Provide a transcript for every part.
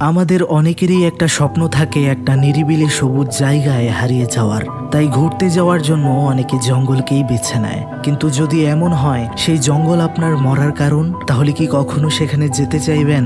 আমাদের অনেকেরই একটা স্বপ্ন থাকে একটা নিরিবিলি সবুজ জায়গায় হারিয়ে যাওয়ার, তাই ঘুরতে যাওয়ার জন্য অনেকে জঙ্গলকেই বেছে নেয়। কিন্তু যদি এমন হয় সেই জঙ্গল আপনার মরার কারণ, তাহলে কি কখনো সেখানে যেতে চাইবেন?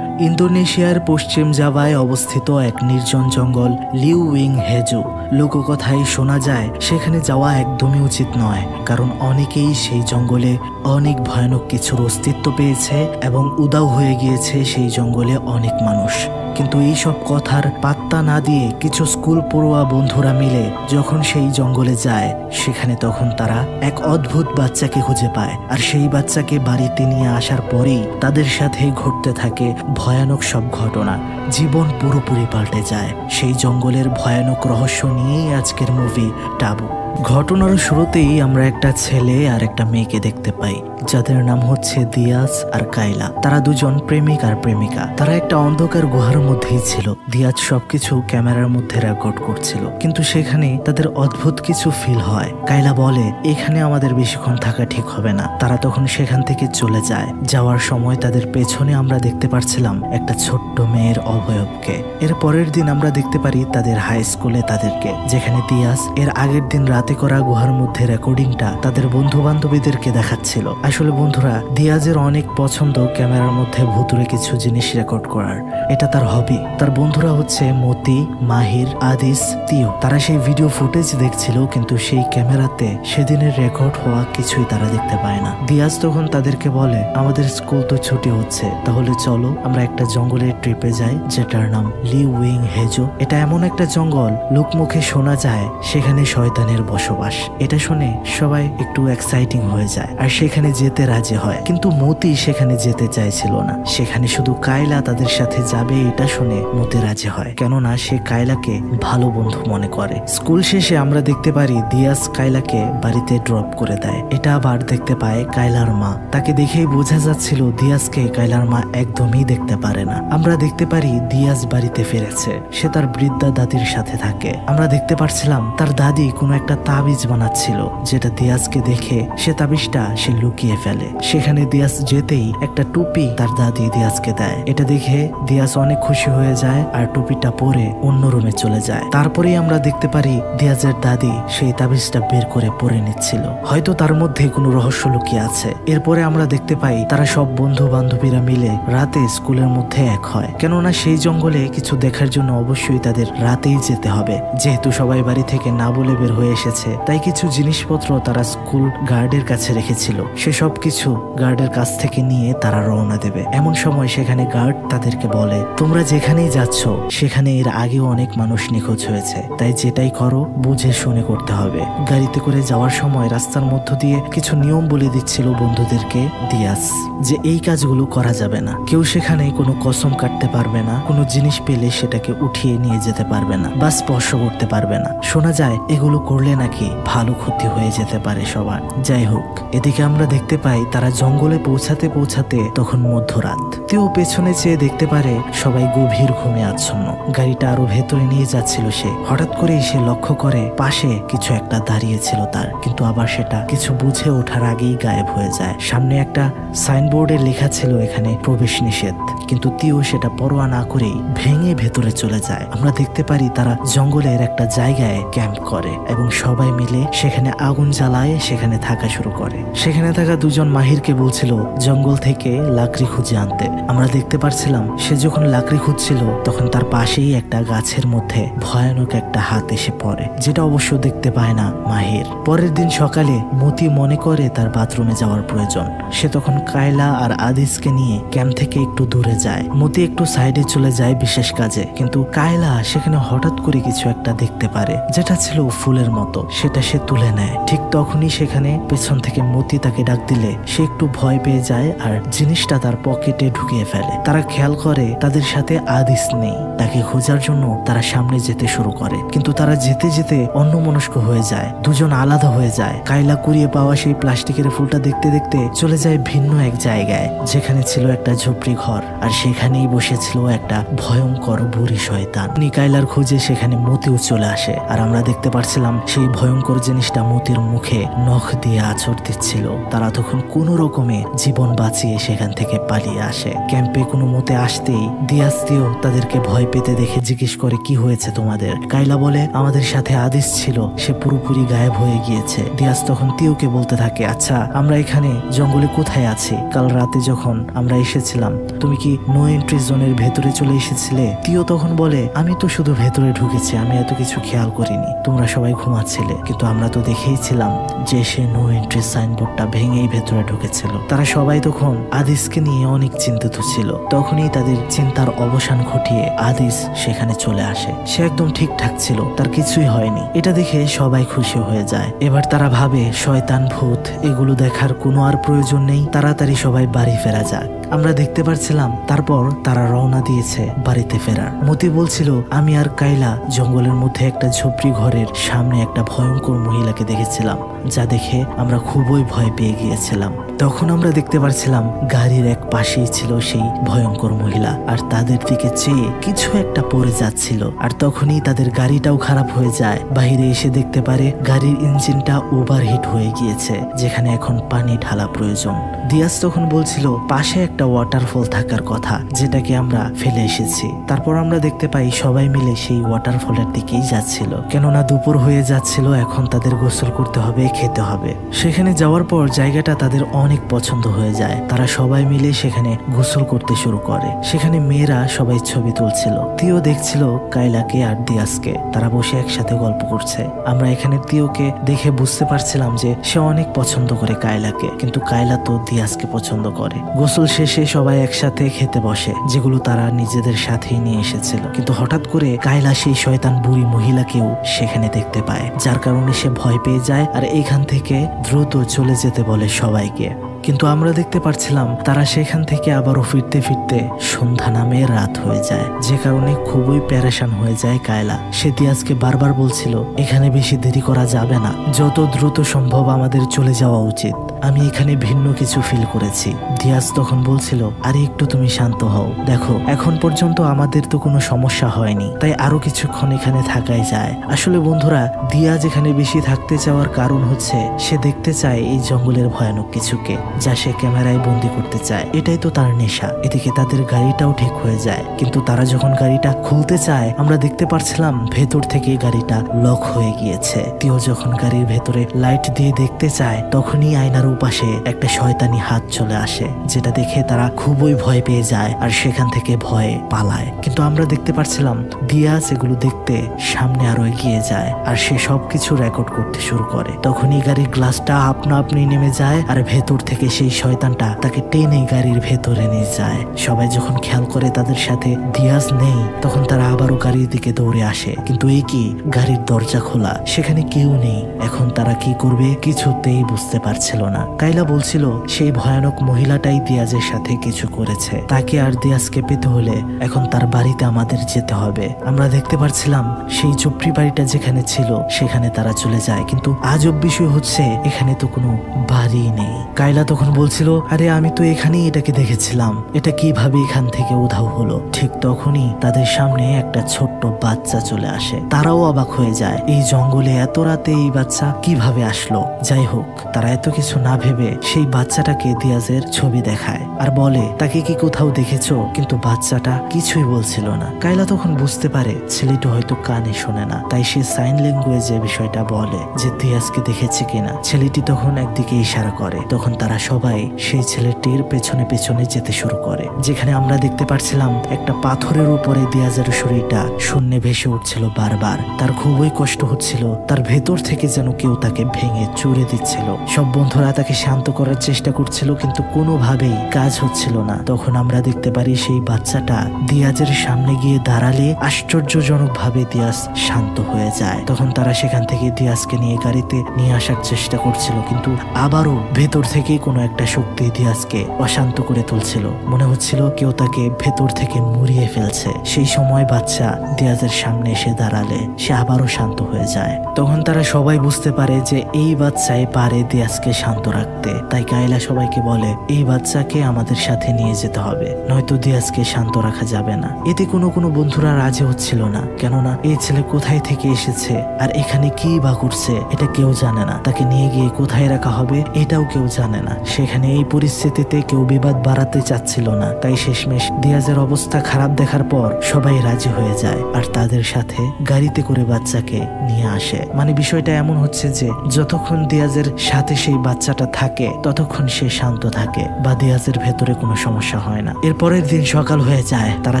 ইন্দোনেশিয়ার পশ্চিম জাভায় অবস্থিত এক নির্জন জঙ্গল লিউইং হেজু। লোককথায় শোনা যায় সেখানে যাওয়া একদমই উচিত নয়, কারণ অনেকেই সেই জঙ্গলে অনেক ভয়ানক কিছুর অস্তিত্ব পেয়েছে এবং উধাও হয়ে গিয়েছে সেই জঙ্গলে অনেক মানুষ। কিন্তু এইসব কথার পাত্তা না দিয়ে কিছু স্কুল পড়ুয়া বন্ধুরা মিলে যখন সেই জঙ্গলে যায়, সেখানে তখন তারা এক অদ্ভুত বাচ্চাকে খুঁজে পায়। আর সেই বাচ্চাকে বাড়িতে নিয়ে আসার পরেই তাদের সাথে ঘটতে থাকে ভয়ানক সব ঘটনা। জীবন পুরোপুরি পাল্টে যায়। সেই জঙ্গলের ভয়ানক রহস্য নিয়েই আজকের মুভি টাবু। ঘটনার শুরুতেই আমরা একটা ছেলে আর একটা মেয়েকে দেখতে পাই, যাদের নাম হচ্ছে দিয়াজ আর কাইলা। তারা দুজন প্রেমিক আর প্রেমিকা। তারা একটা অন্ধকার গুহার মধ্যেই ছিল। দিয়াজ সবকিছু ক্যামেরার মধ্যে রেকর্ড করছিল, কিন্তু সেখানে তাদের অদ্ভুত কিছু ফিল হয়। কাইলা বলে, এখানে আমাদের বেশিক্ষণ থাকা ঠিক হবে না। তারা তখন সেখান থেকে চলে যায়। যাওয়ার সময় তাদের পেছনে আমরা দেখতে পারছিলাম একটা ছোট্ট মেয়ের অবয়বকে। এর পরের দিন আমরা দেখতে পারি তাদের হাই স্কুলে তাদেরকে, যেখানে দিয়াজ এর আগের দিন রাতে করা গুহার মধ্যে রেকর্ডিংটা তাদের বন্ধু বান্ধবীদেরকে দেখাচ্ছিল। আসলে বন্ধুরা, দিয়াজের অনেক পছন্দ ক্যামেরার মধ্যে ভুতুরে কিছু জিনিস রেকর্ড করার। এটা তার হবি। তার বন্ধুরা হচ্ছে মতি, মাহির, আদিস, তিও। তারা সেই ভিডিও ফুটেজ দেখছিল, কিন্তু সেই ক্যামেরাতে সেদিনের রেকর্ড হওয়া কিছুই তারা দেখতে পায় না। দিয়াজ তখন তাদেরকে বলে, আমাদের স্কুল তো ছুটি হচ্ছে, তাহলে চলো আমরা একটা জঙ্গলের ট্রিপে যাই, যেটার নাম লিউইং হেজু। এটা এমন একটা জঙ্গল, লোকমুখে শোনা যায় সেখানে শয়তানের বসবাস। এটা শুনে সবাই একটু এক্সাইটিং হয়ে যায় আর সেখানে যেতে রাজি হয়। কিন্তু মতি সেখানে যেতে চাইছিল না। সেখানে শুধু কাইলা তাদের সাথে যাবে এটা শুনে মতি রাজি হয়, কেননা সে কাইলাকে ভালো বন্ধু মনে করে। স্কুল শেষে আমরা দেখতে পারি দিয়াজ কাইলাকে বাড়িতে ড্রপ করে দেয়। এটা আবার দেখতে পায় কাইলার মা। তাকে দেখেই বোঝা যাচ্ছিল দিয়াজকে কাইলার মা একদমই দেখতে পারে না। আমরা দেখতে পারি দিয়াজ বাড়িতে ফিরেছে। সে তার বৃদ্ধা দাদির সাথে থাকে। আমরা দেখতে পারছিলাম তার দাদি কোনো একটা তাবিজ বানাচ্ছিল, যেটা দিয়াজকে দেখে সে তাবিজটা সে লুকিয়ে ফেলে। সেখানে দিয়াজ যেতেই একটা টুপি তার দাদি দিয়াজকে দেয়। এটা দেখে দিয়াজ অনেক খুশি হয়ে যায় আর টুপিটা পরে অন্য রুমে চলে যায়। তারপরেই আমরা দেখতে পারি দিয়াজের দাদি সেই তাবিজটা বের করে পরে নিচ্ছিল। হয়তো তার মধ্যে কোনো রহস্য লুকিয়ে আছে। এরপরে আমরা দেখতে পাই তারা সব বন্ধু বান্ধবীরা মিলে রাতে স্কুলের মধ্যে এক হয়, কেননা সেই জঙ্গলে কিছু দেখার জন্য অবশ্যই তাদের রাতেই যেতে হবে। যেহেতু সবাই বাড়ি থেকে না বলে বের হয়ে এসেছে, তাই কিছু জিনিসপত্র তারা স্কুল গার্ডের কাছে রেখেছিল। সেসব কিছু গার্ডের কাছ থেকে নিয়ে তারা রওনা দেবে। এমন সময় সেখানে গার্ড তাদেরকে বলে, তোমরা যেখানেই যাচ্ছ সেখানে এর আগেও অনেক মানুষ নিখোঁজ হয়েছে, তাই যেটাই করো বুঝে শুনে করতে হবে। গাড়িতে করে যাওয়ার সময় রাস্তার মধ্য দিয়ে কিছু নিয়ম বলে দিচ্ছিল বন্ধুদেরকে দিয়াজ, যে এই কাজগুলো করা যাবে না। কেউ সেখানে কোনো কসম কাটতে পারবে না, কোনো জিনিস পেলে সেটাকে উঠিয়ে নিয়ে যেতে পারবে না বা স্পর্শ করতে পারবে না। শোনা যায় এগুলো করলে নাকি ভালো ক্ষতি হয়ে যেতে পারে সবার। যাই হোক, এদিকে আমরা দেখতে পাই তারা জঙ্গলে পৌঁছাতে পৌঁছাতে তখন মধ্যরাত। তেও পেছনে চেয়ে দেখতে পারে সবাই গভীর ঘুমে আচ্ছন্ন। গাড়িটা আরো ভেতরে নিয়ে যাচ্ছিল সে। হঠাৎ করেই সে লক্ষ্য করে পাশে কিছু একটা দাঁড়িয়েছিল তার, কিন্তু আবার সেটা কিছু বুঝে ওঠার আগেই গায়েব হয়ে যায়। সামনে একটা সাইনবোর্ডে লেখা ছিল এখানে প্রবেশ নিষেধ, কিন্তু তিও সেটা পরোয়া না করেই ভেঙে ভেতরে চলে যায়। আমরা দেখতে পারি তারা জঙ্গলের একটা জায়গায় ক্যাম্প করে এবং সবাই মিলে সেখানে আগুন জ্বালায়, সেখানে থাকা শুরু করে। সেখানে থাকা দুজন মাহিরকে বলছিল জঙ্গল থেকে লাকড়ি খুঁজে আনতে। আমরা দেখতে পারছিলাম সে যখন লাকড়ি খুঁজছিল তখন তার পাশেই একটা গাছের মধ্যে ভয়ানক একটা হাত এসে পড়ে, যেটা অবশ্য দেখতে পায় না মাহির। পরের দিন সকালে মতি মনে করে তার বাথরুমে যাওয়ার প্রয়োজন। সে তখন কায়লা আর আদিসকে নিয়ে ক্যাম্প থেকে একটু দূরে যায়। মতি একটু সাইডে চলে যায় বিশেষ কাজে, কিন্তু কায়লা সেখানে হঠাৎ করে কিছু একটা দেখতে পারে, যেটা ছিল ফুলের মতো। সেটা সে তুলে নেয়। ঠিক তখনই সেখানে পেছন থেকে মতি তাকে ডাক দিলে সে একটু ভয় পেয়ে যায় আর জিনিসটা তার পকেটে ঢুকিয়ে ফেলে। তারা খেয়াল করে তাদের সাথে আদিস নেই। তাকে খোঁজার জন্য তারা সামনে যেতে শুরু করে, কিন্তু তারা যেতে যেতে অন্যমনস্ক হয়ে যায়। দুজন আলাদা হয়ে যায়। কায়লা কুড়িয়ে পাওয়া সেই প্লাস্টিকের ফুলটা দেখতে দেখতে চলে যায় ভিন্ন এক জায়গায়, যেখানে ছিল একটা ঝুপড়ি ঘর আর সেখানেই বসেছিল একটা ভয়ঙ্কর বুড়ি শয়তান। কায়লার খোঁজে সেখানে মতিও চলে আসে আর আমরা দেখতে পারছিলাম সেই ভয়ঙ্কর জিনিসটা মতির মুখে নখ দিয়ে আছড় দিচ্ছিল। তারা তখন কোনো রকমে জীবন বাঁচিয়ে সেখান থেকে পালিয়ে আসে। ক্যাম্পে কোনো মতে আসতেই দিয়াজ তিও তাদেরকে ভয় পেতে দেখে জিজ্ঞেস করে, কি হয়েছে তোমাদের? কাইলা বলে, আমাদের সাথে আদিস ছিল, সে পুরোপুরি গায়েব হয়ে গিয়েছে। দিয়াজ তখন তিওকে বলতে থাকে, আচ্ছা আমরা এখানে জঙ্গলে কোথায় আছি? কাল রাতে যখন আমরা এসেছিলাম তুমি কি নো এন্ট্রি জোনের ভেতরে চলে এসেছিলে? তিও তখন বলে, আমি তো শুধু ভেতরে ঢুকেছি, আমি এত কিছু খেয়াল করিনি, তোমরা সবাই ঘুমাচ্ছিলে, কিন্তু আমরা তো দেখেইছিলাম যে সে নো এন্ট্রি সাইনবোর্ডটা ভেঙেই ভেতরে ঢুকেছিল। তারা সবাই তখন আদিসকে নিয়ে অনেক চিন্তিত ছিল। তখনই তাদের চিন্তার অবসান ঘটিয়ে আদিস সেখানে চলে আসে। সে একদম ঠিকঠাক ছিল, তার কিছুই হয়নি। এটা দেখে সবাই খুশি হয়ে যায়। এবার তারা ভাবে শয়তান ভূত এগুলো দেখার কোনো আর প্রয়োজন নেই, তাড়াতাড়ি সবাই বাড়ি ফেরা যাক। আমরা দেখতে পাচ্ছিলাম তারপর তারা রওনা দিয়েছে বাড়িতে ফেরার। মতি বলছিল, আমি আর কাইলা জঙ্গলের মধ্যে একটা ঝুপড়ি ঘরের সামনে একটা ভয়ঙ্কর মহিলাকে দেখেছিলাম, যা দেখে আমরা খুবই ভয় পেয়ে গিয়েছিলাম। তখন আমরা দেখতে পাচ্ছিলাম গাড়ির এক পাশেই ছিল সেই ভয়ঙ্কর মহিলা, আর তাদের দিকে চেয়ে কিছু একটা পড়ে যাচ্ছিল। আর তখনই তাদের গাড়িটাও খারাপ হয়ে যায়। বাহিরে এসে দেখতে পারে গাড়ির ইঞ্জিনটা ওভারহিট হয়ে গিয়েছে, যেখানে এখন পানি ঢালা প্রয়োজন। দিয়াজ তখন বলছিল পাশে একটা ওয়াটারফল থাকার কথা, যেটাকে আমরা ফেলে এসেছি। তারপর আমরা দেখতে পাই সবাই মিলে সেই ওয়াটারফলের দিকেই যাচ্ছিল, কেননা দুপুর হয়ে যাচ্ছিল, এখন তাদের গোসল করতে হবে, খেতে হবে। সেখানে যাওয়ার পর জায়গাটা তাদের অনেক পছন্দ হয়ে যায়। তারা সবাই মিলে সেখানে গোসল করতে শুরু করে। সেখানে মেয়েরা সবাই ছবি তুলছিল। তিও দেখছিল কাইলাকে আর দিয়াজকে, তারা বসে একসাথে গল্প করছে। আমরা এখানে তিওকে দেখে বুঝতে পারছিলাম যে সে অনেক পছন্দ করে কাইলাকে, কিন্তু কাইলা তো দিয়াজকে পছন্দ করে। গোসল শেষে সবাই একসাথে খেতে বসে, যেগুলো তারা নিজেদের সাথেই নিয়ে এসেছিল। কিন্তু হঠাৎ করে কাইলা সেই শয়তান বুড়ি মহিলাকেও সেখানে দেখতে পায়, যার কারণে সে ভয় পেয়ে যায় আর এখান থেকে দ্রুত চলে যেতে বলে সবাইকে। কিন্তু আমরা দেখতে পাচ্ছিলাম তারা সেখান থেকে আবারও ফিরতে ফিরতে সন্ধ্যা নামে রাত হয়ে যায়, যে কারণে খুবই প্যারেশান হয়ে যায় কায়লা। সে দিয়াজকে বারবার বলছিল এখানে বেশি দেরি করা যাবে না, যত দ্রুত সম্ভব আমাদের চলে যাওয়া উচিত, আমি এখানে ভিন্ন কিছু ফিল করেছি। দিয়াজ তখন বলছিল আরে একটু তুমি শান্ত হও, দেখো এখন পর্যন্ত আমাদের তো কোনো সমস্যা হয়নি, তাই আরো কিছুক্ষণ এখানে থাকাই যায়। আসলে বন্ধুরা, দিয়াজ এখানে বেশি থাকতে চাওয়ার কারণ হচ্ছে সে দেখতে চায় এই জঙ্গলের ভয়ানক কিছুকে, যা সে ক্যামেরায় বন্দি করতে চায়। এটাই তো তার নেশা। এদিকে তাদের গাড়িটাও ঠিক হয়ে যায়, কিন্তু তারা যখন গাড়িটা খুলতে চায় আমরা দেখতে পারছিলাম ভেতর থেকে গাড়িটা লক হয়ে গিয়েছে। তিও যখন গাড়ির ভেতরে লাইট দিয়ে দেখতে চায় তখনই আয়নার উপাশে একটা শয়তানি হাত চলে আসে, যেটা দেখে তারা খুবই ভয় পেয়ে যায় আর সেখান থেকে ভয়ে পালায়। কিন্তু আমরা দেখতে পারছিলাম দিয়াজ এগুলো দেখতে সামনে আরো এগিয়ে যায় আর সে সবকিছু রেকর্ড করতে শুরু করে। তখনই গাড়ির গ্লাসটা আপনা আপনি নেমে যায় আর ভেতর থেকে সেই শয়তানটা তাকে টেনে গাড়ির ভেতরে নিয়ে যায়। সবাই যখন খেয়াল করে তাদের সাথে দিয়াজ নেই, তখন তারা আবারও গাড়ির দিকে দৌড়ে আসে, কিন্তু এই কি, গাড়ির দরজা খোলা, সেখানে কেউ নেই। এখন তারা কি করবে কিছুতেই বুঝতে পারছিল না। কাইলা বলছিল সেই ভয়ানক মহিলাটাই দিয়াজের সাথে কিছু করেছে, তাকে আর দিয়াজকে পেতে হলে এখন তার বাড়িতে আমাদের যেতে হবে। আমরা দেখতে পারছিলাম সেই ঝুপড়ি বাড়িটা যেখানে ছিল সেখানে তারা চলে যায়, কিন্তু আজব বিষয় হচ্ছে এখানে তো কোনো বাড়ি নেই। কাইলা তখন বলছিল আরে আমি তো এখানেই এটাকে দেখেছিলাম, এটা কিভাবে এখান থেকে উধাও হলো। ঠিক তখনই তাদের সামনে একটা ছোট্ট বাচ্চা চলে আসে। তারাও অবাক হয়ে যায়, এই জঙ্গলে এত রাতে এই বাচ্চা কিভাবে আসলো। যাই হোক, তারা এত কিছু না ভেবে সেই বাচ্চাটাকে দিয়াজের ছবি দেখায় আর বলে তাকে কি কোথাও দেখেছো, কিন্তু বাচ্চাটা কিছুই বলছিল না। কাইলা তখন বুঝতে পারে ছেলেটা হয়তো কানে শোনে না, তাই সে সাইন ল্যাঙ্গুয়েজে বিষয়টা বলে যে দিয়াজকে দেখেছে কিনা। ছেলেটি তখন একদিকে ইশারা করে। তখন তারা সবাই সেই ছেলেটির পেছনে পেছনে যেতে শুরু করে, যেখানে আমরা দেখতে পাচ্ছিলাম একটা পাথরের উপরে দিয়াজের শরীরটা শূন্যে ভেসে উঠছিল বারবার। তার খুবই কষ্ট হচ্ছিল, তার ভেতর থেকে যেন কেউ তাকে ভেঙে চুরে দিচ্ছিল। সব বন্ধুরা তাকে শান্ত করার চেষ্টা করছিল, কিন্তু কোনোভাবেই কাজ হচ্ছিল না। তখন আমরা দেখতে পারি সেই বাচ্চাটা দিয়াজের সামনে গিয়ে দাঁড়ালে আশ্চর্যজনক ভাবে দিয়াজ শান্ত হয়ে যায়। তখন তারা সেখান থেকে দিয়াজকে নিয়ে গাড়িতে নিয়ে আসার চেষ্টা করছিল, কিন্তু আবারও ভেতর থেকে কোনো একটা শক্তি দিয়াজকে অশান্ত করে তুলছিল। মনে হচ্ছিল কেউ তাকে ভেতর থেকে মুড়িয়ে ফেলছে। সেই সময় বাচ্চা দিয়াজের সামনে এসে দাঁড়ালে সে আবারও শান্ত হয়ে যায়। তখন তারা সবাই বুঝতে পারে যে এই বাচ্চাই পারে দিয়াজকে শান্ত রাখতে। তাই কায়লা সবাইকে বলে এই বাচ্চাকে আমাদের সাথে নিয়ে যেতে হবে, নয়তো দিয়াজকে শান্ত রাখা যাবে না। এতে কোনো বন্ধুরা রাজি হচ্ছিল না, কেননা এই ছেলে কোথায় থেকে এসেছে আর এখানে কি বা করছে এটা কেউ জানে না। তাকে নিয়ে গিয়ে কোথায় রাখা হবে এটাও কেউ জানে না। সেখানে এই পরিস্থিতিতে কেউ বিবাদ বাড়াতে চাচ্ছিল না। তাই শেষমেশ দিয়াজের অবস্থা খারাপ দেখার পর সবাই রাজি হয়ে যায় আর তাদের সাথে গাড়িতে করে বাচ্চাকে নিয়ে আসে। মানে বিষয়টা এমন হচ্ছে যে যতক্ষণ দিয়াজের সাথে সেই বাচ্চাটা থাকে ততক্ষণ সে শান্ত থাকে বা দিয়াজের ভেতরে কোনো সমস্যা হয় না। এরপরের দিন সকাল হয়ে যায়, তারা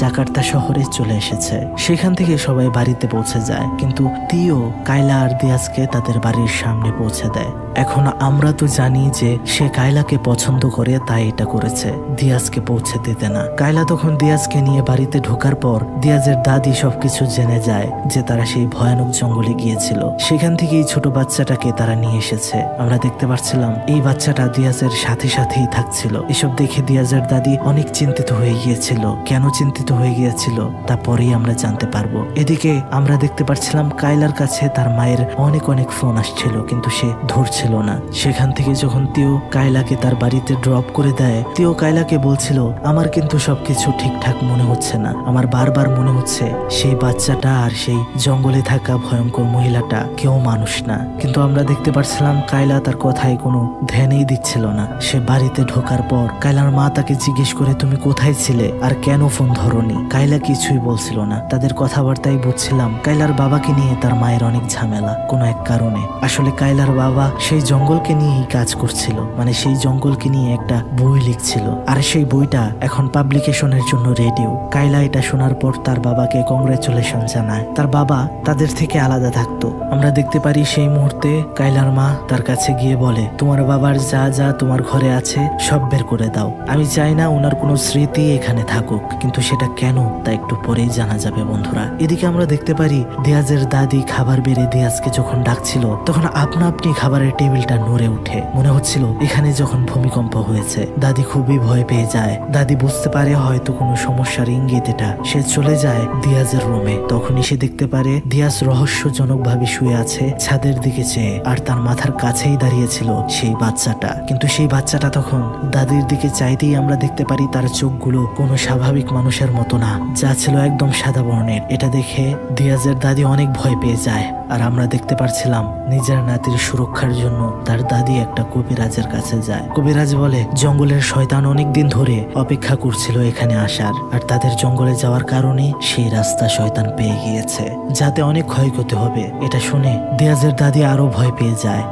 জাকার্তা শহরে চলে এসেছে। সেখান থেকে সবাই বাড়িতে পৌঁছে যায়, কিন্তু তিও কায়লা আর দিয়াজকে তাদের বাড়ির সামনে পৌঁছে দেয়। এখন আমরা তো জানি যে সে কায়লাকে পছন্দ করে, তাই এটা করেছে, দিয়াজকে পৌঁছে দিতে না। কায়লা তখন দিয়াজকে নিয়ে বাড়িতে ঢোকার পর দিয়াজের দাদি সবকিছু জেনে যায় যে তারা সেই ভয়ানক জঙ্গলে গিয়েছিল। সেখান থেকে এই ছোট বাচ্চাটাকে তারা নিয়ে এসেছে। আমরা দেখতে পাচ্ছিলাম এই বাচ্চাটা দিয়াজের সাথেই থাকছিল। এসব দেখে দিয়াজের দাদি অনেক চিন্তিত হয়ে গিয়েছিল। কেন চিন্তিত হয়ে গিয়েছিল তা পরেই আমরা জানতে পারবো। এদিকে আমরা দেখতে পাচ্ছিলাম কায়লার কাছে তার মায়ের অনেক ফোন আসছিল, কিন্তু সে ধরছিল না। সেখান থেকে যখন তিও কায়লাকে তার বাড়িতে ড্রপ করে দেয়, তিও কায়লাকে বলছিল আমার কিন্তু সবকিছু ঠিকঠাক মনে হচ্ছে না, আমার বারবার মনে হচ্ছে সেই বাচ্চাটা আর সেই জঙ্গলে থাকা ভয়ঙ্কর মহিলাটা কেউ মানুষ না। কিন্তু আমরা দেখতে পাচ্ছিলাম কায়লা তার কথায় কোনো ধ্যানই দিচ্ছিল না। সে বাড়িতে ঢোকার পর কায়লার মা তাকে জিজ্ঞেস করে তুমি কোথায় ছিলে আর কেন ফোন ধরনি। কায়লা কিছুই বলছিল না। তাদের কথাবার্তায় বুঝছিলাম কায়লার বাবাকে নিয়ে তার মায়ের অনেক ঝামেলা কোনো এক কারণে। আসলে কায়লার বাবা সেই জঙ্গলকে নিয়েই কাজ করছিল, মানে সেই জঙ্গলকে নিয়ে একটা বই লিখছিল, আর সেই বইটা এখন পাবলিকেশনের জন্য রেডিও। কায়লা এটা শোনার পর তার বাবাকে কংগ্রেচুলেশন জানায়। তার বাবা তাদের থেকে আলাদা থাকতো। আমরা দেখতে পারি সেই মুহূর্তে কায়লার মা তার কাছে গিয়ে বলে তোমার বাবার যা যা তোমার ঘরে আছে সব বের করে দাও, আমি চাই না ওনার কোনো স্মৃতি এখানে থাকুক। কিন্তু সেটা কেন তা একটু পরেই জানা যাবে বন্ধুরা। এদিকে আমরা দেখতে পারি দিয়াজের দাদি খাবার বেড়ে দিয়াজকে যখন ডাকছিল তখন আপনা আপনি খাবারের টেবিলটা নড়ে উঠে। মনে হচ্ছিল এখানে যখন ভূমিকম্প হয়েছে। দাদি খুবই ভয় পেয়ে যায়। দাদি বুঝতে পারে হয়তো কোনো সমস্যার ইঙ্গিত এটা। সে চলে যায় দিয়াজের রুমে। তখনই সে দেখতে পারে দিয়াজ রহস্যজনক ভাবে শুয়ে আছে ছাদের দিকে চেয়ে, আর তার মাথার কাছেই দাঁড়িয়েছিল সেই বাচ্চাটা। কিন্তু সেই বাচ্চাটা তখন দাদির দিকে চাইতেই আমরা দেখতে পারি তার চোখগুলো কোনো স্বাভাবিক মানুষের মতো না, যা ছিল একদম সাদা বর্ণের। এটা দেখে দিয়াজের দাদি অনেক ভয় পেয়ে যায়। আর আমরা দেখতে পারছিলাম নিজের নাতির সুরক্ষার জন্য তার দাদি একটা কবিরাজের কাছে যায়। কবিরাজ বলে জঙ্গলের শয়তান অনেকদিন ধরে অপেক্ষা করছিল এখানে আসার, আর তাদের জঙ্গলে যাওয়ার কারণে সেই রাস্তা শয়তান পেয়ে গিয়েছে, যাতে অনেক ক্ষয়ক্ষতি হবে। এটা শুনে দিয়াজের দাদি আরো ভয় পেয়ে যায়।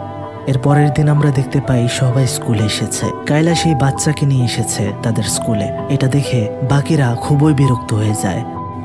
এর পরের দিন আমরা দেখতে পাই সবাই স্কুলে এসেছে। কায়লা সেই বাচ্চাকে নিয়ে এসেছে তাদের স্কুলে। এটা দেখে বাকিরা খুবই বিরক্ত হয়ে যায়।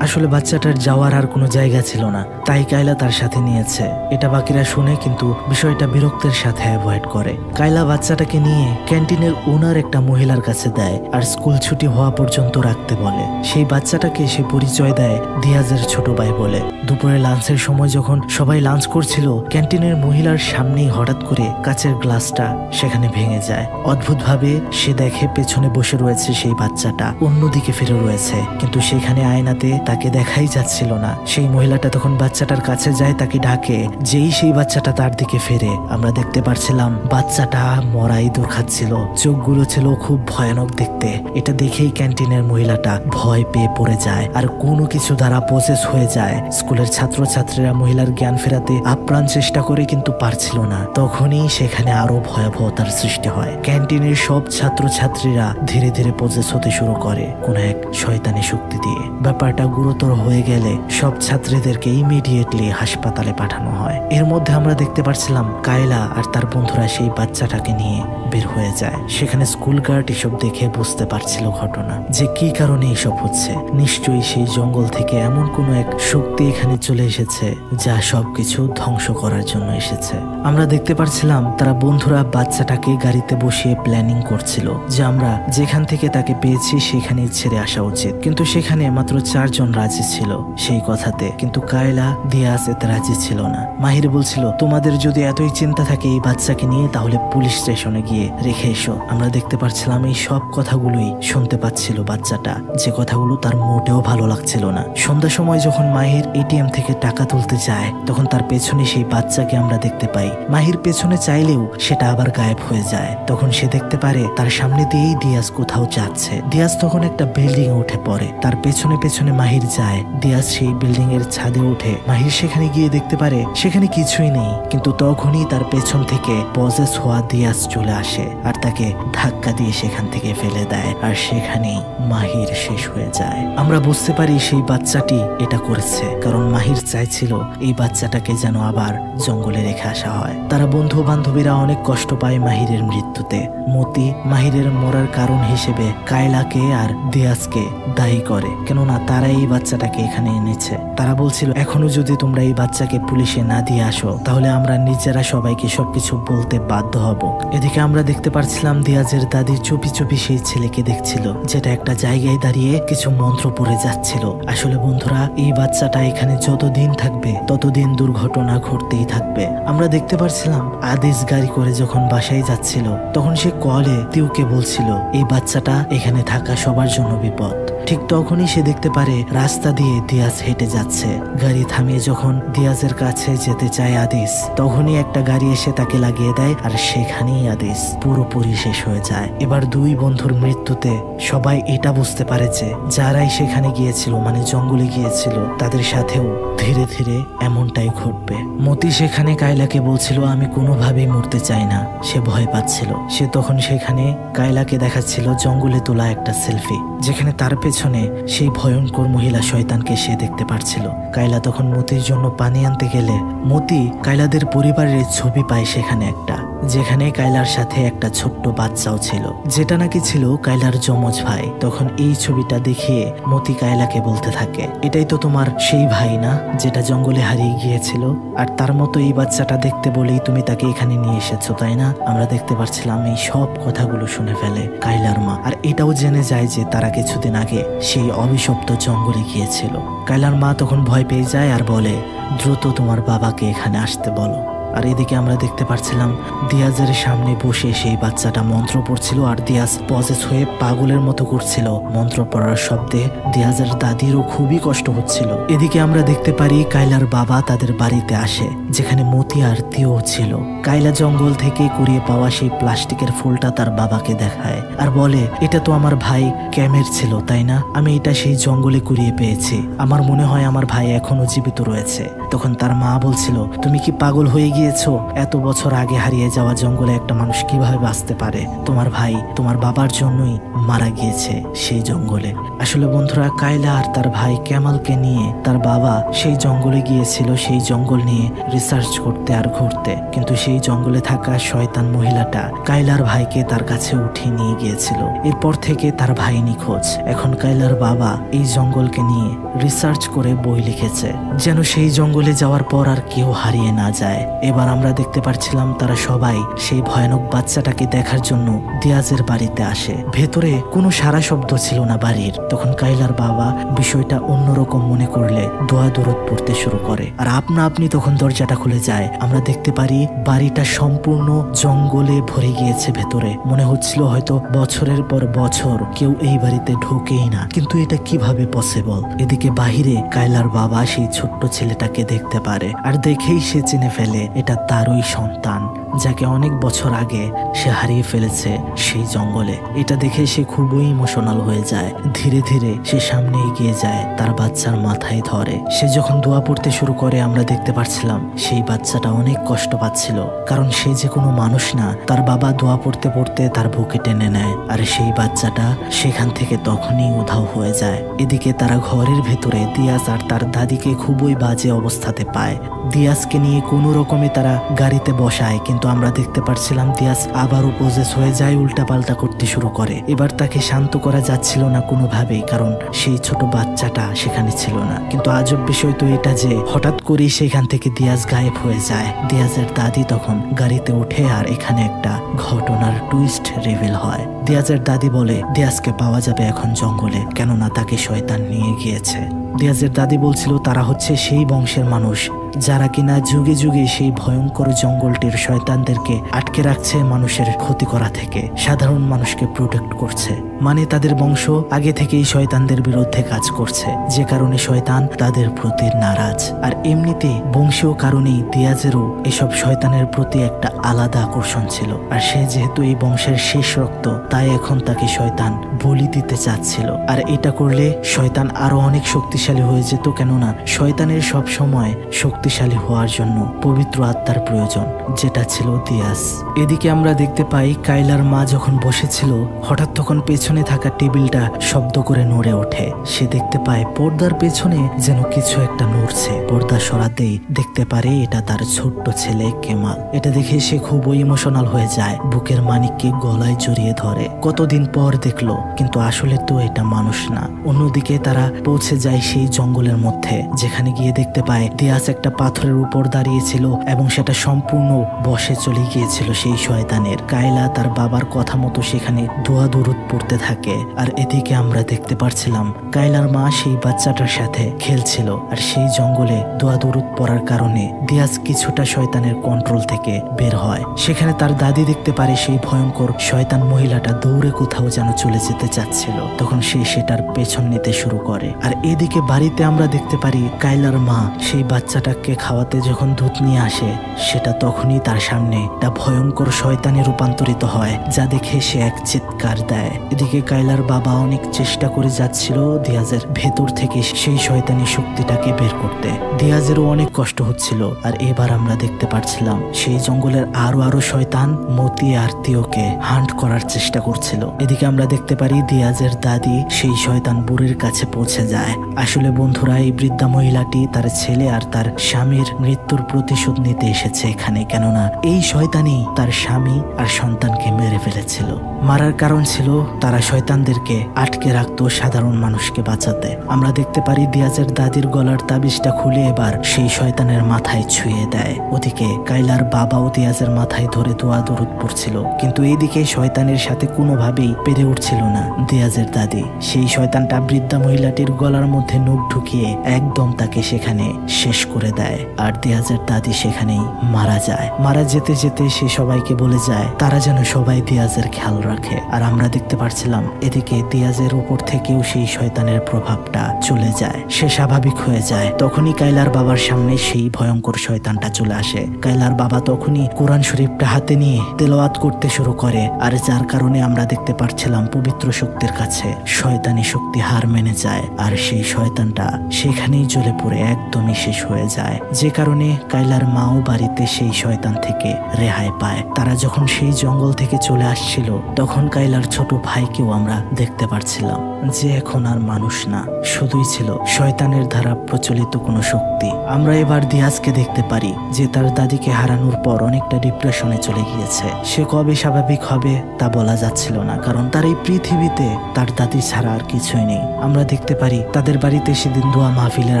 আসলে বাচ্চাটার যাওয়ার আর কোনো জায়গা ছিল না, তাই কায়লা তার সাথে নিয়েছে। এটা বাকিরা শুনে কিন্তু বিষয়টা বিরক্তের সাথে অ্যাভয়েড করে। কায়লা বাচ্চাটাকে নিয়ে ক্যান্টিনের ওনার একটা মহিলার কাছে দেয় আর স্কুল ছুটি হওয়া পর্যন্ত রাখতে বলে। সেই বাচ্চাটাকে সে পরিচয় দেয় দিয়াজের ছোট ভাই বলে। দুপুরে লাঞ্চের সময় যখন সবাই লাঞ্চ করছিল, ক্যান্টিনের মহিলার সামনেই হঠাৎ করে কাচের গ্লাসটা সেখানে ভেঙে যায়। অদ্ভুতভাবে সে দেখে পেছনে বসে রয়েছে সেই বাচ্চাটা, অন্যদিকে ফিরে রয়েছে, কিন্তু সেখানে আয়নাতে তাকে দেখাই যাচ্ছিল না। সেই মহিলাটা তখন বাচ্চাটার কাছে যায়, তাকে ডাকে। যেই সেই বাচ্চাটা তার দিকে ফেরে, আমরা দেখতে পারছিলাম বাচ্চাটা মরা ইঁদুর খাচ্ছিল। চোখগুলো ছিল খুব ভয়ানক দেখতে। এটা দেখেই ক্যান্টিনের মহিলাটা ভয় পেয়ে পড়ে যায় আর কোনো কিছু দ্বারা পজেস হয়ে যায়। স্কুলের ছাত্রছাত্রীরা মহিলার জ্ঞান ফেরাতে আপ্রাণ চেষ্টা করে কিন্তু পারছিল না। তখনই সেখানে আরো ভয়াবহতার সৃষ্টি হয়। ক্যান্টিনের সব ছাত্রছাত্রীরা ধীরে ধীরে পজেস হতে শুরু করে কোন এক শয়তানি শক্তি দিয়ে। ব্যাপারটা গুরুতর হয়ে গেলে সব ছাত্রীদেরকে ইমিডিয়েটলি হাসপাতালে পাঠানো হয়। এর মধ্যে আমরা দেখতে পাচ্ছিলাম কায়লা আর তার বন্ধুরা সেই বাচ্চাটাকে নিয়ে বের হয়ে যায়। সেখানে স্কুল গার্ড এসব দেখে বুঝতে পারছিল ঘটনা, যে কি কারণে এসব হচ্ছে। নিশ্চয়ই সেই জঙ্গল থেকে এমন কোনো এক শক্তি এখানে চলে এসেছে যা সবকিছু ধ্বংস করার জন্য এসেছে। আমরা দেখতে পাচ্ছিলাম তারা বন্ধুরা বাচ্চাটাকে গাড়িতে বসিয়ে প্ল্যানিং করছিল যে আমরা যেখান থেকে তাকে পেয়েছি সেখানেই ছেড়ে আসা উচিত। কিন্তু সেখানে মাত্র 4 জন রাজি ছিল সেই কথাতে। কিন্তু কায়লা দিয়াজ এতে রাজি ছিল না। মাহির বলছিল, তোমাদের যদি এতই চিন্তা থাকে এই বাচ্চাকে নিয়ে, তাহলে পুলিশ স্টেশনে গিয়ে রেখে এসো। আমরা দেখতে পাচ্ছিলাম এই সব কথাগুলোই শুনতে পাচ্ছিল বাচ্চাটা, যে কথাগুলো তার মোটেও ভালো লাগছিল না। সন্ধ্যার সময় যখন মাহির এটিএম থেকে টাকা তুলতে যায়, তখন তার পেছনে সেই বাচ্চাকে আমরা দেখতে পাই। মাহির পেছনে চাইলেও সেটা আবার গায়েব হয়ে যায়। তখন সে দেখতে পারে তার সামনে দিয়েই দিয়াজ কোথাও যাচ্ছে। দিয়াজ তখন একটা বিল্ডিং এ উঠে পড়ে, তার পেছনে পেছনে মাহির যায়। দিয়াজ সেই বিল্ডিং এর ছাদে ওঠে। মাহির সেখানে গিয়ে দেখতে পারে সেখানে কিছুই নেই, কিন্তু তখনই তার পেছন থেকে পজেস হওয়া দিয়াজ চলে আসে আর তাকে ধাক্কা দিয়ে সেখান থেকে ফেলে দেয়, আর সেখানেই মাহির শেষ হয়ে যায়। আমরা বুঝতে পারি সেই বাচ্চাটি এটা করেছে, কারণ মাহির চাইছিল এই বাচ্চাটাকে যেন আবার জঙ্গলে রেখে আসা হয়। তারা বন্ধু বান্ধবীরা অনেক কষ্ট পায় মাহিরের মৃত্যুতে। মতি মাহিরের মরার কারণ হিসেবে কায়লাকে আর দিয়াজকে দায়ী করে, কেননা তারা এই বাচ্চাটাকে এখানে এনেছে। তারা বলছিল, এখনো যদি তোমরা এই বাচ্চাকে পুলিশে না দিয়ে আসো, তাহলে আমরা নিজেরা সবাইকে সবকিছু বলতে বাধ্য হব। এদিকে আমরা দেখতে পাচ্ছিলাম দিয়াজের দাদি চুপি চুপি সেই ছেলেকে দেখছিল, যেটা একটা জায়গায় দাঁড়িয়ে কিছু মন্ত্র পড়ে যাচ্ছিল। আসলে বন্ধুরা, এই বাচ্চাটা এখানে যতদিন থাকবে ততদিন দুর্ঘটনা ঘটতেই থাকবে। আমরা দেখতে পাচ্ছিলাম আদিস গাড়ি করে যখন বাসায় যাচ্ছিল, তখন সে কলে তিউকে বলছিল এই বাচ্চাটা এখানে থাকা সবার জন্য বিপদ। ঠিক তখনই সে দেখতে পারে রাস্তা দিয়ে দিয়াজ হেঁটে যাচ্ছে। গাড়ি থামিয়ে যখন দিয়াজের কাছে যেতে চায় আদিস, তখনই একটা গাড়ি এসে তাকে লাগিয়ে দেয়, আর সেখানেই আদিস পুরোপুরি শেষ হয়ে যায়। এবার দুই বন্ধুর মৃত্যুতে সবাই এটা বুঝতে পারে যে যারাই সেখানে গিয়েছিল, মানে জঙ্গলে গিয়েছিল, তাদের সাথেও ধীরে ধীরে এমনটাই ঘটবে। মতি সেখানে কায়লাকে বলছিল, আমি কোনোভাবেই মরতে চাই না। সে ভয় পাচ্ছিল। সে তখন সেখানে কায়লাকে দেখাচ্ছিল জঙ্গলে তোলা একটা সেলফি, যেখানে তার পেছনে সেই ভয়ঙ্কর মহিলা শয়তানকে সে দেখতে পাচ্ছিল। কায়লা তখন মতির জন্য পানি আনতে গেলে মতি কায়লাদের পরিবারের ছবি পায় সেখানে একটা, যেখানে কায়লার সাথে একটা ছোট্ট বাচ্চাও ছিল, যেটা নাকি ছিল কায়লার যমজ ভাই। তখন এই ছবিটা দেখিয়ে মতি কায়লাকে বলতে থাকে, এটাই তো তোমার সেই ভাই না, যেটা জঙ্গলে হারিয়ে গিয়েছিল? আর তার মতো এই বাচ্চাটা দেখতে বলেই তুমি তাকে এখানে নিয়ে এসেছো, তাই না? আমরা দেখতে পাচ্ছিলাম এই সব কথাগুলো শুনে ফেলে কায়লার মা, আর এটাও জেনে যায় যে তারা কিছুদিন আগে সেই অভিশপ্ত জঙ্গলে গিয়েছিল। কায়লার মা তখন ভয় পেয়ে যায় আর বলে, দ্রুত তোমার বাবাকে এখানে আসতে বলো। আর এদিকে আমরা দেখতে পাচ্ছিলাম দিয়াজের সামনে বসে সেই বাচ্চাটা মন্ত্র পড়ছিল, আর দিয়াজ পজেস হয়ে পাগলের মতো করছিল। মন্ত্র পড়ার শব্দে দিয়াজের দাদিরও খুবই কষ্ট হচ্ছিল। এদিকে আমরা দেখতে পারি কায়লার বাবা তাদের বাড়িতে আসে, যেখানে মতি আর তিও ছিল। কায়লা জঙ্গল থেকে কুড়িয়ে পাওয়া সেই প্লাস্টিকের ফুলটা তার বাবাকে দেখায় আর বলে, এটা তো আমার ভাই ক্যামের ছিল, তাই না? আমি এটা সেই জঙ্গলে কুড়িয়ে পেয়েছি। আমার মনে হয় আমার ভাই এখনো জীবিত রয়েছে। তখন তার মা বলছিল, তুমি কি পাগল হয়ে গিয়েছো? এত বছর আগে হারিয়ে যাওয়া জঙ্গলে একটা মানুষ কিভাবে বাঁচতে পারে? তোমার ভাই তোমার বাবার জন্যই মারা গিয়েছে সেই জঙ্গলে। আসলে বন্ধুরা, কায়লা আর তার ভাই ক্যামালকে নিয়ে তার বাবা সেই জঙ্গলে গিয়েছিল, সেই জঙ্গল নিয়ে রিসার্চ করতে আর ঘুরতে, কিন্তু সেই জঙ্গলে থাকা শয়তান মহিলাটা কায়লার ভাইকে তার কাছে উঠিয়ে নিয়ে গিয়েছিল। এরপর থেকে তার ভাই নিখোঁজ। এখন কায়লার বাবা এই জঙ্গলকে নিয়ে রিসার্চ করে বই লিখেছে, যেন সেই জঙ্গলে যাওয়ার পর আর কেউ হারিয়ে না যায়। এবার আমরা দেখতে পাচ্ছিলাম তারা সবাই সেই ভয়ানক বাচ্চাটাকে দেখার জন্য দিয়াজের বাড়িতে আসে। ভেতরে কোনো সারা শব্দ ছিল না বাড়ির। তখন কায়লার বাবা বিষয়টা অন্যরকম মনে করলে দোয়া দরুদ পড়তে শুরু করে, আর আপনা আপনি তখন দরজাটা খুলে যায়। আমরা দেখতে পারি বাড়িটা সম্পূর্ণ জঙ্গলে ভরে গিয়েছে ভেতরে। মনে হচ্ছিল হয়তো বছরের পর বছর কেউ এই বাড়িতে ঢোকেই না, কিন্তু এটা কিভাবে পসিবল? এদিকে বাহিরে কায়লার বাবা সেই ছোট্ট ছেলেটাকে দেখতে পারে, আর দেখেই সে চিনে ফেলে এটা তারই সন্তান, যাকে অনেক বছর আগে সে হারিয়ে ফেলেছে সেই জঙ্গলে। এটা দেখে সে খুবই ইমোশনাল হয়ে যায়। ধীরে ধীরে সে সামনে এগিয়ে যায়, তার বাচ্চার মাথায় ধরে। সে যখন দোয়া পড়তে শুরু করে, আমরা দেখতে পাচ্ছিলাম সেই বাচ্চাটা অনেক কষ্ট পাচ্ছিল, কারণ সে যে কোনো মানুষ না। তার বাবা দোয়া পড়তে পড়তে তার বুকে টেনে নেয়, আর সেই বাচ্চাটা সেখান থেকে তখনই উধাও হয়ে যায়। এদিকে তারা ঘরের ভেতরে দিয়াজ আর তার দাদিকে খুবই বাজে অবস্থাতে পায়। দিয়াজকে নিয়ে কোনো রকমে তারা গাড়িতে বসায়, কিন্তু কিন্তু আমরা দেখতে পারছিলাম দিয়াজ আবারও পজেস হয়ে যায়, উল্টাপাল্টা করতে শুরু করে। এবার তাকে শান্ত করা যাচ্ছিল না কোনোভাবেই, কারণ সেই ছোট বাচ্চাটা সেখানে ছিল না। কিন্তু আজব বিষয় তো এটা যে হঠাৎ করেই সেখান থেকে দিয়াজ গায়েব হয়ে যায়। দিয়াজের দাদি তখন গাড়িতে ওঠে আর এখানে একটা ঘটনার টুইস্ট রিভিল হয়। দিয়াজের দাদি বলে দিয়াজকে পাওয়া যাবে এখন জঙ্গলে, কেননা তাকে শয়তান নিয়ে গিয়েছে। দিয়াজের দাদি বলছিল তারা হচ্ছে সেই বংশের মানুষ যারা কিনা যুগে যুগে সেই ভয়ঙ্কর জঙ্গলটির শয়তানদেরকে আটকে রাখছে মানুষের ক্ষতি করা থেকে, সাধারণ মানুষকে প্রোটেক্ট করছে। মানে তাদের বংশ আগে থেকেই শয়তানদের বিরুদ্ধে কাজ করছে, যে কারণে শয়তান তাদের প্রতি নারাজ। আর এমনিতে বংশীয় কারণেই দিয়াজেরও এসব শয়তানের প্রতি একটা আলাদা আকর্ষণ ছিল। আর সে যেহেতু এই বংশের শেষ রক্ত, তাই এখন তাকে শয়তান বলি দিতে চাচ্ছিল। আর এটা করলে শয়তান আরো অনেক শক্তিশালী হয়ে যেত, কেননা শয়তানের সব সময় শক্তিশালী হওয়ার জন্য পবিত্র আত্মার প্রয়োজন, যেটা ছিল দিয়াজ। এদিকে আমরা দেখতে পাই কাইলার মা যখন বসেছিল, হঠাৎ তখন পেছনে থাকা টেবিলটা শব্দ করে নড়ে ওঠে। সে দেখতে পায় পর্দার পেছনে যেন কিছু একটা নড়ছে। পর্দা সরাতেই দেখতে পারে এটা তার ছোট্ট ছেলে কেমাল। এটা দেখে সে খুব ইমোশনাল হয়ে যায়, বুকের মানিককে গলায় জড়িয়ে ধরে। কতদিন পর দেখলো, কিন্তু আসলে তো এটা মানুষ না। অন্যদিকে তারা পৌঁছে যায় সেই জঙ্গলের মধ্যে, যেখানে গিয়ে দেখতে পায় দিয়াজ একটা পাথরের উপর দাঁড়িয়েছিল এবং সেটা সম্পূর্ণ বশে চলে গিয়েছিল সেই শয়তানের। কাইলা তার বাবার কথা মতো সেখানে দোয়া দুরুদ পড়তে থাকে। আর এদিকে আমরা দেখতে পারছিলাম কাইলার মা সেই বাচ্চাটার সাথে খেলছিল। আর সেই জঙ্গলে দোয়া দুরুদ পড়ার কারণে দিয়াজ কিছুটা শয়তানের কন্ট্রোল থেকে বের হয়। সেখানে তার দাদি দেখতে পারে সেই ভয়ঙ্কর শয়তান মহিলাটা দৌড়ে কোথাও যেন চলে যেতে চাচ্ছিল। তখন সে সেটার পেছন নিতে শুরু করে। আর এদিকে বাড়িতে আমরা দেখতে পারি কাইলার মা সেই বাচ্চাটাকে খাওয়াতে যখন দুধ নিয়ে আসে, সেটা তখনই তার সামনে একটা ভয়ঙ্কর শয়তানে রূপান্তরিত হয়, যা দেখে সে এক চিৎকার দেয়। এদিকে কাইলার বাবা অনেক চেষ্টা করে যাচ্ছিল দিয়াজের ভেতর থেকে সেই শয়তানি শক্তিটাকে বের করতে। দিয়াজেরও অনেক কষ্ট হচ্ছিল। আর এবার আমরা দেখতে পাচ্ছিলাম সেই জঙ্গলের আরো শয়তান মতি আর তিওকে হান্ট করার চেষ্টা করছিল। এদিকে আমরা দেখতে পারি দিয়াজের দাদি সেই শয়তান বুড়ির কাছে পৌঁছে যায়। আসলে বন্ধুরা, এই বৃদ্ধা মহিলাটি তার ছেলে আর তার স্বামীর মৃত্যুর প্রতিশোধ নিতে এসেছে এখানে, কেননা এই শয়তানই তার স্বামী আর সন্তানকে মেরে ফেলেছিল। মারার কারণ ছিল তারা শয়তানদেরকে আটকে রাখতো সাধারণ মানুষকে বাঁচাতে। আমরা দেখতে পারি দিয়াজের দাদির গলার তাবিজটা খুলে এবার সেই শয়তানের মাথায় ছুঁয়ে দেয়। ওদিকে কাইলার বাবাও দিয়াজের মাথায় ধরে দোয়া দরুদ পড়ছিল, কিন্তু এইদিকে শয়তানের সাথে কোনোভাবেই পেরে উঠছিল না দিয়াজের দাদি। সেই শয়তানটা বৃদ্ধা মহিলাটির গলার মধ্যে নখ ঢুকিয়ে একদম তাকে সেখানে শেষ করে দেয়। আর দিয়াজের দাদি সেখানেই মারা যায়। মারা যেতে যেতে সে সবাইকে বলে যায় তারা যেন সবাই দিয়াজের খেয়াল রাখে। আর আমরা দেখতে পারছিলাম এদিকে দিয়াজের উপর থেকেও সেই শয়তানের প্রভাবটা চলে যায়, সে স্বাভাবিক হয়ে যায়। তখনই কাইলার বাবার সামনে সেই ভয়ঙ্কর শয়তানটা চলে আসে। কাইলার বাবা তখনই কোরআন শরীফটা হাতে নিয়ে তেলাওয়াত করতে শুরু করে। আর যার কারণে আমরা দেখতে পারছিলাম পবিত্র শক্তির কাছে শয়তানি শক্তি হার মেনে যায়। আর সেই শয়তানটা সেখানেই জ্বলে পড়ে একদমই শেষ হয়ে যায়, যে কারণে কাইলার মাও বাড়িতে সেই শয়তান থেকে রেহাই পায়। তারা যখন সেই জঙ্গল থেকে চলে আসছিল, তখন কাইলার ছোট ভাইকেও আমরা দেখতে পারছিলাম, যে এখন আর মানুষ না, শুধুই ছিল শয়তানের দ্বারা প্রচলিত কোনো শক্তি। আমরা এবার দিয়াজকে দেখতে পারি যে তার দাদিকে হারানোর পর অনেকটা ডিপ্রেশনে চলে গিয়েছে। সে কবে স্বাভাবিক হবে তা বলা যাচ্ছিল না, কারণ তার এই পৃথিবীতে তার দাদি ছাড়া আর কিছুই নেই। আমরা দেখতে পারি তাদের বাড়িতে সেদিন দোয়া মাহফিলের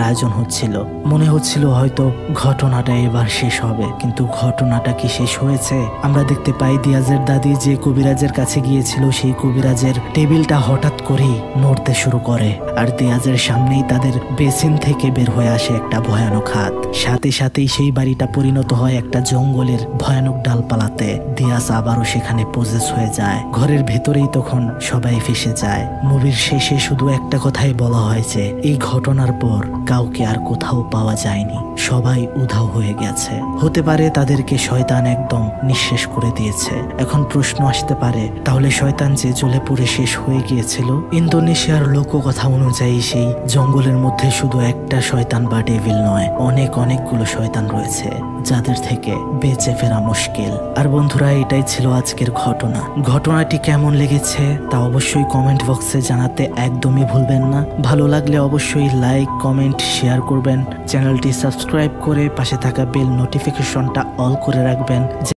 আয়োজন হচ্ছিল। মনে হচ্ছিল হয়তো ঘটনাটা এবার শেষ হবে, কিন্তু ঘটনাটা কি শেষ হয়েছে? আমরা দেখতে পাই দিয়াজের দাদি যে কবিরাজের কাছে গিয়েছিল, সেই কবিরাজের টেবিলটা হঠাৎ করেই নড়তে শুরু করে। আর দিয়াজের সামনেই তাদের বেসিন থেকে বের হয়ে আসে একটা ভয়ানক হাত। সাথে সাথেই সেই বাড়িটা পরিণত হয় একটা জঙ্গলের ভয়ানক ডালপালাতে। দিয়াজ আবারও সেখানে পজেস হয়ে যায়। ঘরের ভেতরেই তখন সবাই ফেসে যায়। মুভির শেষে শুধু একটা কথাই বলা হয় যে এই ঘটনার পর কাউকে আর কোথাও পাওয়া যায়নি, সবাই উধাও হয়ে গেছে। হতে পারে তাদেরকে শয়তান একদম নিঃশেষ করে দিয়েছে। এখন প্রশ্ন আসতে পারে, তাহলে শয়তান যে জ্বলে পুড়ে শেষ হয়ে গিয়েছিল, ইন্দোনেশিয়ার লোককথা অনুযায়ী সেই জঙ্গলের মধ্যে শুধু একটা শয়তান বা ডেভিল নয়, অনেকগুলো শয়তান রয়েছে যাদের থেকে বেঁচে ফেরা মুশকিল। আর বন্ধুরা, এটাই ছিল আজকের ঘটনা। ঘটনাটি কেমন লেগেছে তা অবশ্যই কমেন্ট বক্সে জানাতে একদমই ভুলবেন না। ভালো লাগলে অবশ্যই লাইক, কমেন্ট, শেয়ার করবেন। চ্যানেলটি সাবস্ক্রাইব করে পাশে থাকা বেল নোটিফিকেশনটা অল করে রাখবেন।